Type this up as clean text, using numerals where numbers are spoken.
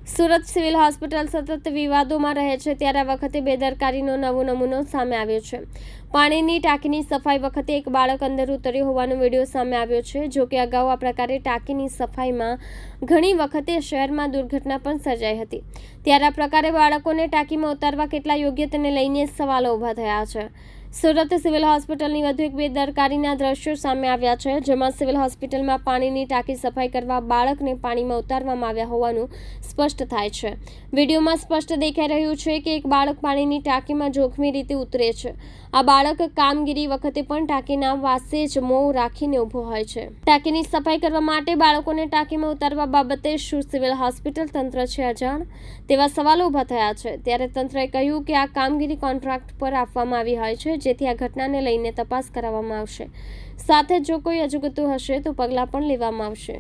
Surat civil hospital સતત વિવાદોમાં રહે છે, ત્યારે આ વખતે બેદરકારીનો નવો નમૂનો સામે આવ્યો છે। પાણીની ટાંકીની સફાઈ વખતે એક બાળક અંદર ઉતર્યો હોવાનો વિડીયો સામે આવ્યો છે। જો કે અગાઉ આ પ્રકારે ટાંકીની સફાઈમાં ઘણી વખતે શહેરમાં દુર્ઘટના પણ સર્જાઈ હતી, ત્યારે આ પ્રકારે બાળકોને ટાંકીમાં ઉતારવા કેટલા યોગ્ય તેને લઈને સવાલો ઊભા થયા છે। સુરત સિવિલ હોસ્પિટલની વધુ એક બેદરકારીના દ્રશ્યો સામે આવ્યા છે, જેમાં સિવિલ હોસ્પિટલમાં પાણીની ટાંકી સફાઈ કરવા બાળકને પાણીમાં ઉતારવામાં આવ્યા હોવાનું સ્પષ્ટ થાય છે। વિડીયોમાં સ્પષ્ટ દેખાઈ રહ્યું છે કે એક બાળક પાણીની ટાંકીમાં જોખમી રીતે ઉતરે છે। આ બાળક કામગીરી વખતે પણ ટાંકીના વાસે જ મોં રાખીને ઊભો હોય છે। ટાંકીની સફાઈ કરવા માટે બાળકોને ટાંકીમાં ઉતારવા બાબતે શું સિવિલ હોસ્પિટલ તંત્ર છે અજાણ, તેવા સવાલો ઊભા થયા છે। ત્યારે તંત્રએ કહ્યું કે આ કામગીરી કોન્ટ્રાક્ટ પર આપવામાં આવી હોય છે, જેથી આ ઘટનાને લઈને તપાસ કરાવવામાં આવશે। સાથે જ જો કોઈ અજુગતું હશે તો પગલાં પણ લેવામાં આવશે।